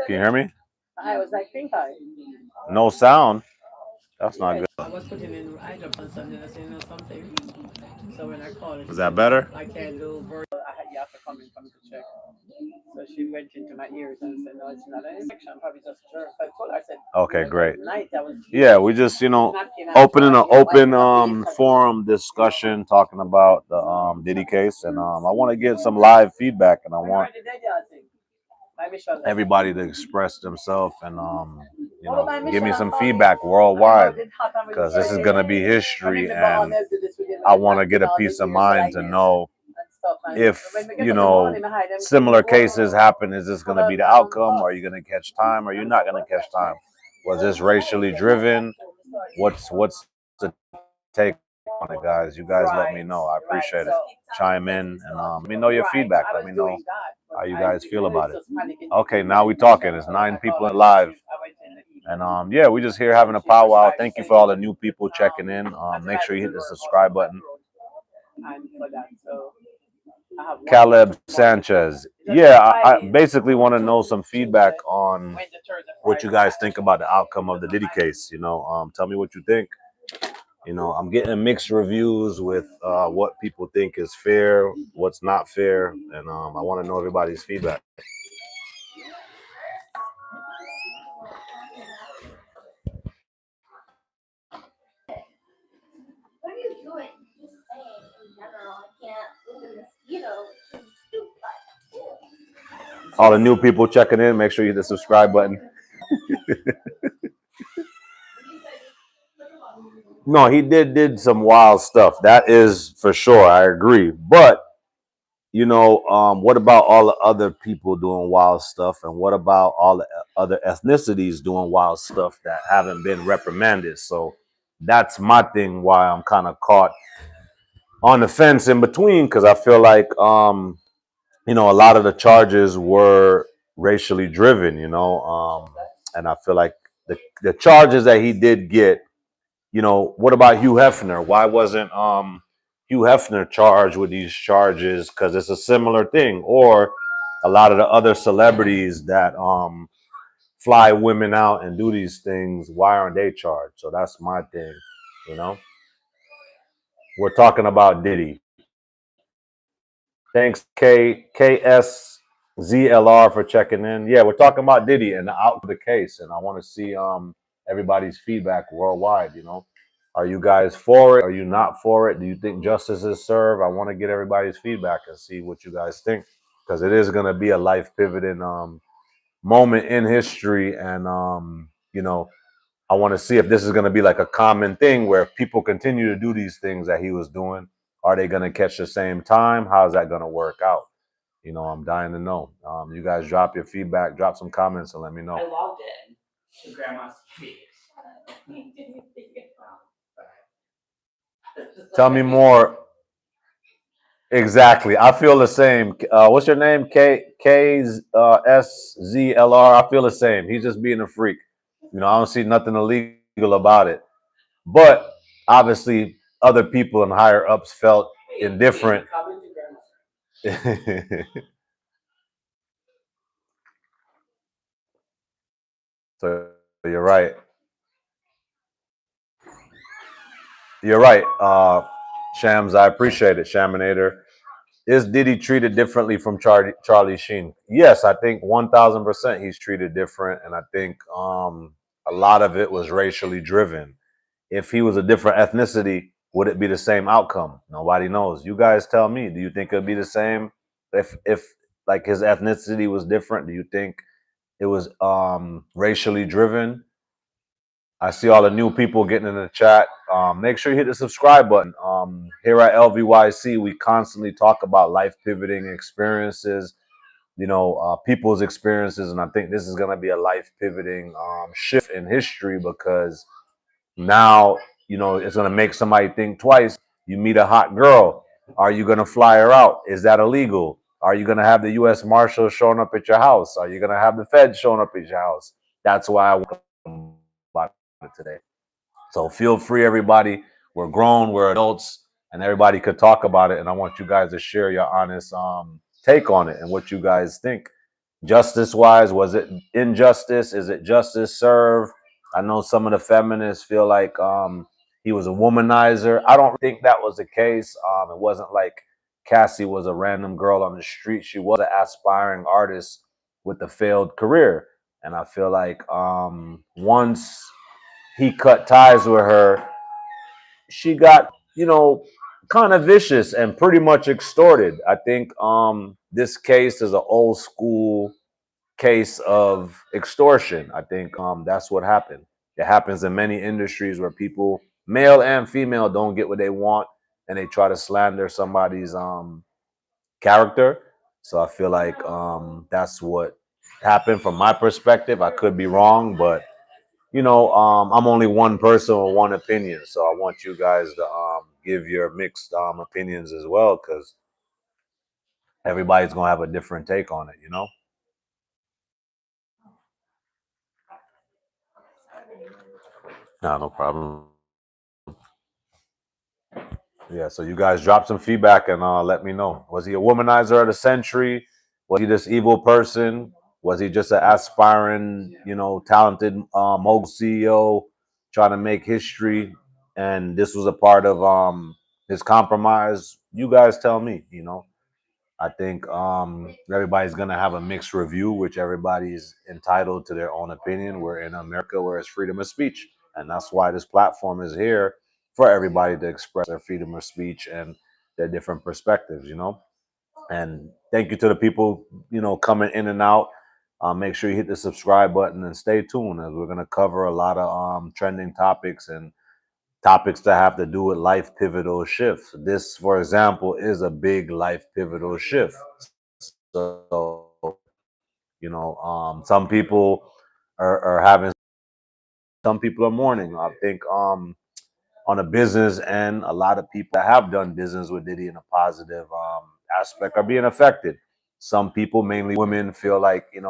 Can you hear me? No sound. That's not good. I was putting in eye drops on something. I said, something. So when I called, she Is that said, better? I can't do virtual. You have to come in from to check. So she went into my ears and said, no, it's not an infection. Probably just germ. So I told her, I said, Okay, great. night I was Yeah, we just, opening an open forum discussion talking about the Diddy case, and I want to get some live feedback, and I want everybody to express themselves and give me some feedback worldwide, because this is gonna be history, and I want to get a peace of mind to know if similar cases happen. Is this gonna be the outcome? Are you gonna catch time? Are you not gonna catch time? Was this racially driven? What's the take on it, guys? You guys let me know. I appreciate it. Chime in and let me know your feedback. Let me know how you guys feel about it. Okay, now we talking. It's 9 people live. And yeah, we just here having a powwow. Thank you for all the new people checking in. Make sure you hit the subscribe button. Caleb Sanchez. Yeah, I basically want to know some feedback on what you guys think about the outcome of the Diddy case. Tell me what you think. I'm getting mixed reviews with what people think is fair, what's not fair, and I want to know everybody's feedback. All the new people checking in, make sure you hit the subscribe button. No, he did some wild stuff. That is for sure. I agree. But what about all the other people doing wild stuff, and what about all the other ethnicities doing wild stuff that haven't been reprimanded? So that's my thing. Why I'm kind of caught on the fence in between, because I feel like a lot of the charges were racially driven. And I feel like the charges that he did get. What about Hugh Hefner? Why wasn't Hugh Hefner charged with these charges? Because it's a similar thing. Or a lot of the other celebrities that fly women out and do these things, why aren't they charged? So that's my thing. We're talking about Diddy. Thanks, KSZLR, for checking in. Yeah, we're talking about Diddy and the out of the case, and I want to see everybody's feedback worldwide. Are you guys for it? Are you not for it? Do you think justice is served? I want to get everybody's feedback and see what you guys think, because it is going to be a life pivoting moment in history, and I want to see if this is going to be like a common thing where if people continue to do these things that he was doing, are they going to catch the same time? How's that going to work out? I'm dying to know. You guys drop your feedback, drop some comments, and let me know. I logged in to Grandma's feet. Tell me more. Exactly. I feel the same. What's your name? SZLR. I feel the same. He's just being a freak. I don't see nothing illegal about it. But obviously, other people and higher ups felt indifferent. So you're right. You're right. Shams, I appreciate it. Shaminator. Is Diddy treated differently from Charlie Sheen? Yes, I think 1,000% he's treated different, and I think a lot of it was racially driven. If he was a different ethnicity, would it be the same outcome? Nobody knows. You guys tell me. Do you think it'd be the same if like his ethnicity was different? Do you think it was racially driven? I see all the new people getting in the chat. Make sure you hit the subscribe button. Here at LVYC, we constantly talk about life pivoting experiences, people's experiences. And I think this is going to be a life pivoting shift in history, because now, it's going to make somebody think twice. You meet a hot girl. Are you going to fly her out? Is that illegal? Are you going to have the U.S. Marshals showing up at your house? Are you going to have the Feds showing up at your house? That's why I want about it today. So feel free, everybody. We're grown. We're adults. and everybody could talk about it. And I want you guys to share your honest take on it and what you guys think. Justice wise, was it injustice? Is it justice served? I know some of the feminists feel like he was a womanizer. I don't think that was the case. It wasn't like Cassie was a random girl on the street. She was an aspiring artist with a failed career. And I feel like once he cut ties with her, she got, kind of vicious and pretty much extorted. I think this case is an old school case of extortion. I think that's what happened. It happens in many industries where people, male and female, don't get what they want and they try to slander somebody's character. So I feel like that's what happened from my perspective. I could be wrong, but I'm only one person with one opinion, so I want you guys to give your mixed opinions as well, because everybody's gonna have a different take on it. No, no problem. Yeah, so you guys drop some feedback and let me know. Was he a womanizer of the century? Was he this evil person? Was he just an aspiring, talented mogul CEO trying to make history? And this was a part of his compromise. You guys tell me. I think everybody's gonna have a mixed review, which everybody's entitled to their own opinion. We're in America where it's freedom of speech, and that's why this platform is here for everybody to express their freedom of speech and their different perspectives. And thank you to the people coming in and out. Make sure you hit the subscribe button and stay tuned, as we're gonna cover a lot of trending topics and topics that have to do with life pivotal shifts. This, for example, is a big life pivotal shift. So, some people are having, some people are mourning. I think on a business end, a lot of people that have done business with Diddy in a positive aspect are being affected. Some people, mainly women, feel like he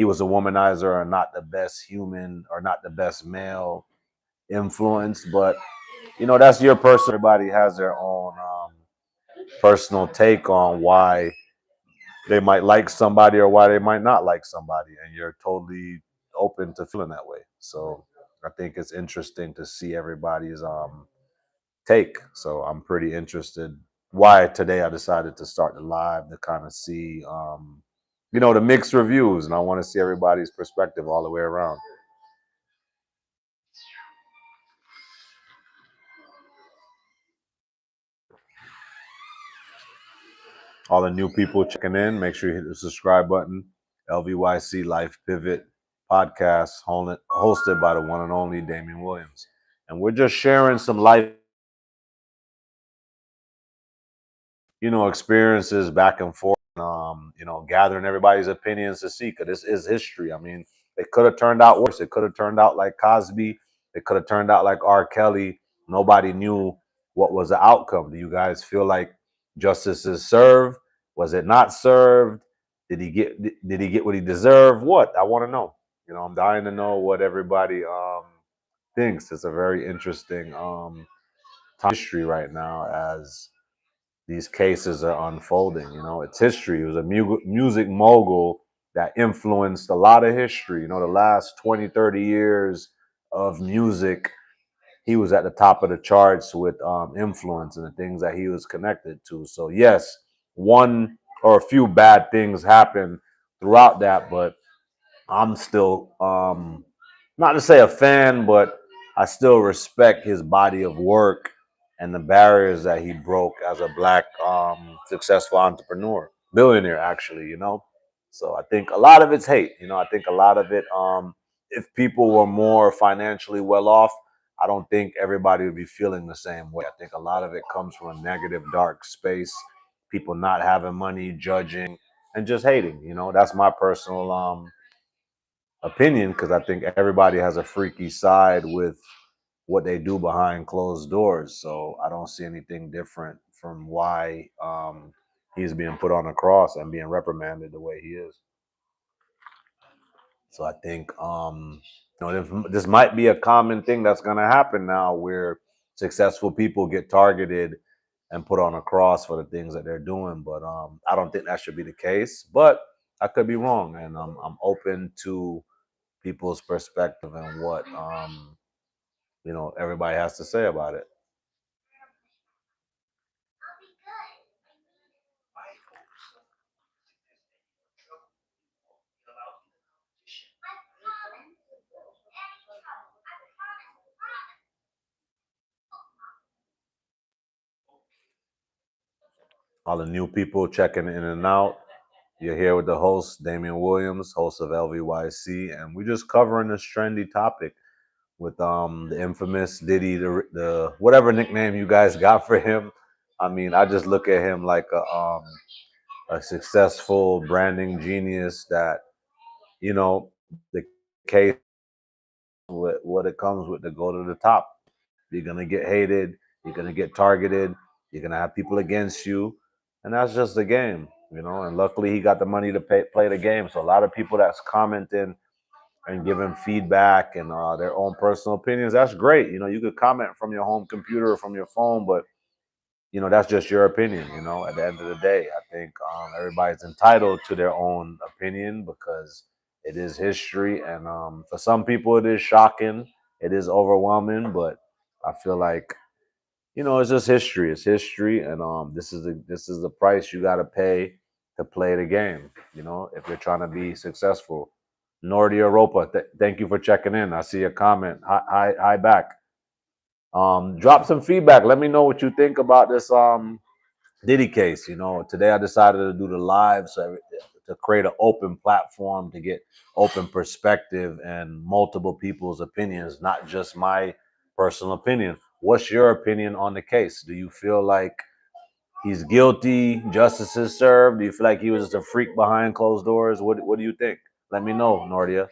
was a womanizer or not the best human or not the best male influence, but that's your personal. Everybody has their own personal take on why they might like somebody or why they might not like somebody, and you're totally open to feeling that way. So I think it's interesting to see everybody's take. So I'm pretty interested. Why today I decided to start the live to kind of see the mixed reviews, and I want to see everybody's perspective all the way around. All the new people checking in, make sure you hit the subscribe button. LVYC Life Pivot Podcast, hosted by the one and only Damian Williams. And we're just sharing some life, experiences back and forth, gathering everybody's opinions to see, because this is history. I mean, it could have turned out worse. It could have turned out like Cosby. It could have turned out like R. Kelly. Nobody knew what was the outcome. Do you guys feel like justice is served? Was it not served? Did he get what he deserved? What? I want to know. I'm dying to know what everybody thinks. It's a very interesting time history right now as these cases are unfolding. It's history. It was a music mogul that influenced a lot of history. The last 20, 30 years of music, he was at the top of the charts with influence and the things that he was connected to. So, yes, one or a few bad things happened throughout that, but I'm still not to say a fan, but I still respect his body of work and the barriers that he broke as a black successful entrepreneur, billionaire actually. So I think a lot of it's hate. I think a lot of it, if people were more financially well off, I don't think everybody would be feeling the same way. I think a lot of it comes from a negative, dark space. People not having money, judging, and just hating. That's my personal opinion, because I think everybody has a freaky side with what they do behind closed doors. So I don't see anything different from why he's being put on a cross and being reprimanded the way he is. So I think this might be a common thing that's going to happen now, where successful people get targeted and put on a cross for the things that they're doing. But I don't think that should be the case. But I could be wrong, and I'm open to people's perspective and what everybody has to say about it. All the new people checking in and out. You're here with the host, Damian Williams, host of LVYC, and we're just covering this trendy topic with the infamous Diddy, the whatever nickname you guys got for him. I mean, I just look at him like a successful branding genius that the case with what it comes with to go to the top. You're gonna get hated. You're gonna get targeted. You're gonna have people against you, and that's just the game. And luckily, he got the money to play the game. So a lot of people that's commenting and giving feedback and their own personal opinions, that's great. You could comment from your home computer or from your phone, but that's just your opinion. At the end of the day, I think everybody's entitled to their own opinion because it is history, and for some people, it is shocking. It is overwhelming, but I feel like it's just history. It's history, and this is the price you got to pay to play the game. If you're trying to be successful. Nordy Europa, thank you for checking in. I see a comment. Hi back. Drop some feedback. Let me know what you think about this Diddy case. Today I decided to do the live to create an open platform to get open perspective and multiple people's opinions, not just my personal opinion. What's your opinion on the case? Do you feel like he's guilty, justice is served? Do you feel like he was just a freak behind closed doors? What do you think? Let me know, Nordia.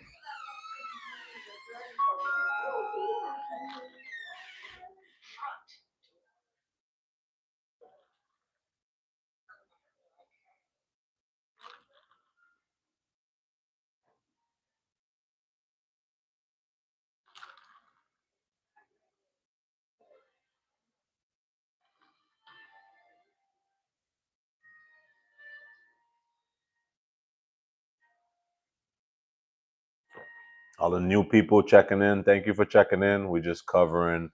All the new people checking in, thank you for checking in. We're just covering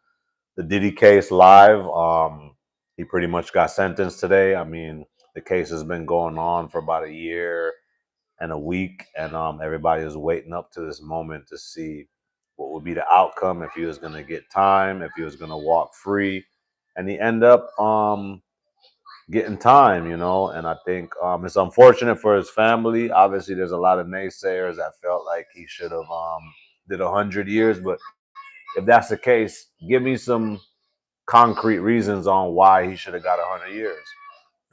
the Diddy case live. He pretty much got sentenced today. I mean, the case has been going on for about a year and a week, and everybody is waiting up to this moment to see what would be the outcome, if he was going to get time, if he was going to walk free, and he ended up getting time. And I think it's unfortunate for his family. Obviously, there's a lot of naysayers that felt like he should have did 100 years, but if that's the case, give me some concrete reasons on why he should have got 100 years.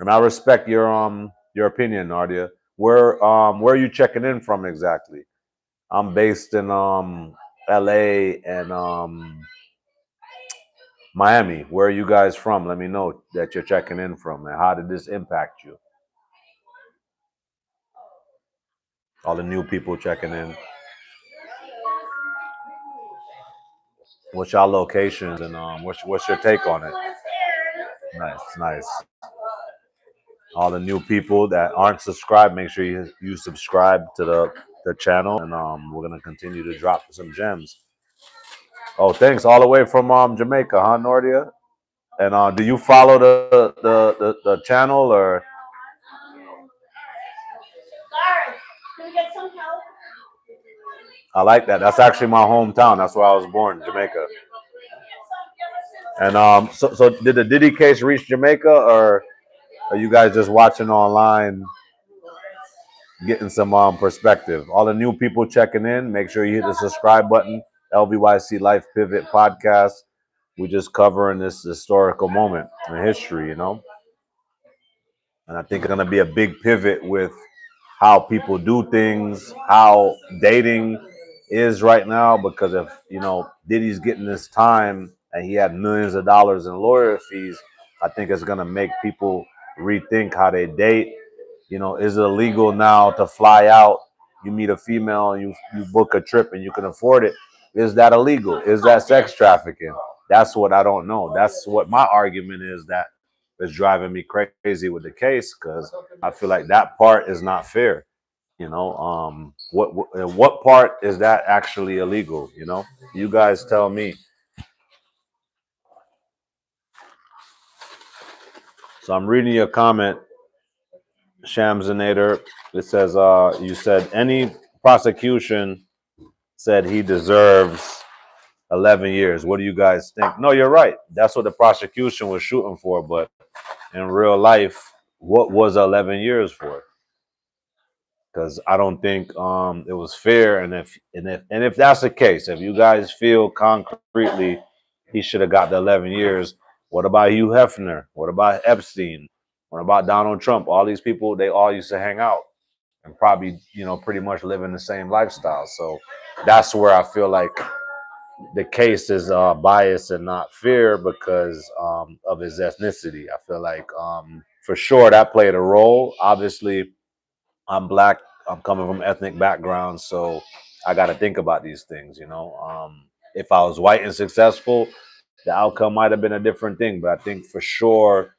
And I respect your opinion, Nadia. Where are you checking in from exactly? I'm based in LA and Miami. Where are you guys from? Let me know that you're checking in from, and how did this impact you? All the new people checking in. What's your locations, and what's your take on it? Nice, nice. All the new people that aren't subscribed, make sure you subscribe to the channel, and we're gonna continue to drop some gems. Oh, thanks, all the way from Jamaica, huh, Nordia? And do you follow the channel, or? I like that. That's actually my hometown. That's where I was born, Jamaica. And so did the Diddy case reach Jamaica, or are you guys just watching online, getting some perspective? All the new people checking in, make sure you hit the subscribe button. LVYC Life Pivot Podcast. We're just covering this historical moment in history. And I think it's going to be a big pivot with how people do things, how dating is right now, because if Diddy's getting this time and he had millions of dollars in lawyer fees, I think it's gonna make people rethink how they date. Is it illegal now to fly out? You meet a female and you book a trip and you can afford it. Is that illegal? Is that sex trafficking? That's what I don't know. That's what my argument is, that is driving me crazy with the case, because I feel like that part is not fair. What part is that actually illegal? You guys tell me. So I'm reading your comment, Shamsinator. It says, you said any prosecution said he deserves 11 years. What do you guys think? No, you're right. That's what the prosecution was shooting for. But in real life, what was 11 years for? Because I don't think it was fair. And if that's the case, if you guys feel concretely he should have got the 11 years, what about Hugh Hefner? What about Epstein? What about Donald Trump? All these people, they all used to hang out and probably, pretty much live in the same lifestyle. So that's where I feel like the case is biased and not fair because of his ethnicity. I feel like for sure that played a role. Obviously, I'm black. I'm coming from ethnic background, so I got to think about these things. If I was white and successful, the outcome might have been a different thing. But I think for sure,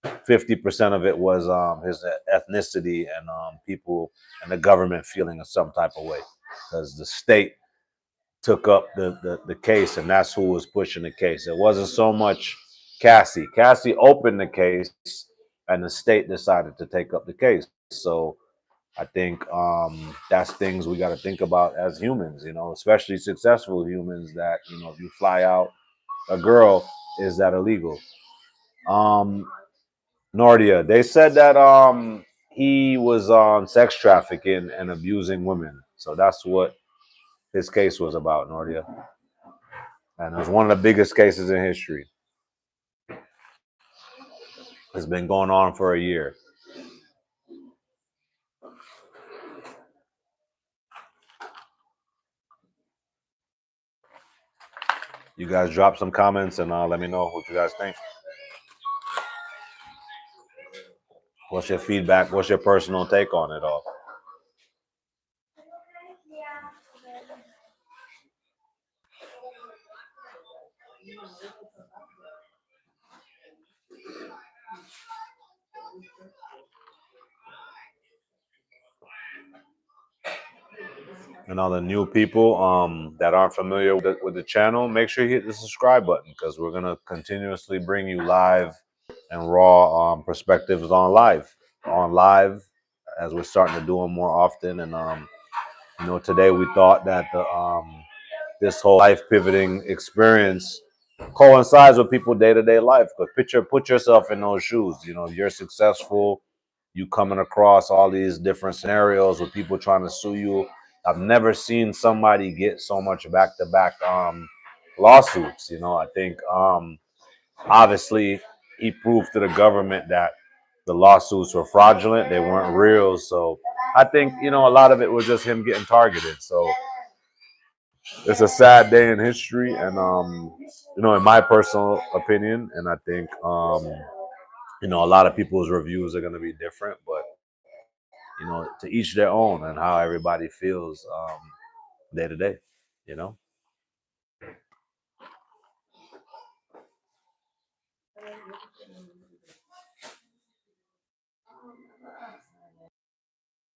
50% of it was his ethnicity and people and the government feeling of some type of way, because the state took up the case, and that's who was pushing the case. It wasn't so much Cassie. Cassie opened the case, and the state decided to take up the case. So I think that's things we got to think about as humans, especially successful humans, that, if you fly out a girl, is that illegal? Nordia, they said that he was on sex trafficking and abusing women. So that's what his case was about, Nordia. And it was one of the biggest cases in history. It's been going on for a year. You guys drop some comments and let me know what you guys think. What's your feedback? What's your personal take on it all? And all the new people that aren't familiar with the channel, make sure you hit the subscribe button, because we're going to continuously bring you live and raw perspectives on live, as we're starting to do them more often. And today we thought that this whole life pivoting experience coincides with people day-to-day life. But put yourself in those shoes. You're successful, you coming across all these different scenarios with people trying to sue you. I've never seen somebody get so much back-to-back lawsuits. I think obviously he proved to the government that the lawsuits were fraudulent, they weren't real. So I think a lot of it was just him getting targeted. So it's a sad day in history, and in my personal opinion, and I think a lot of people's reviews are going to be different, but to each their own, and how everybody feels day to day.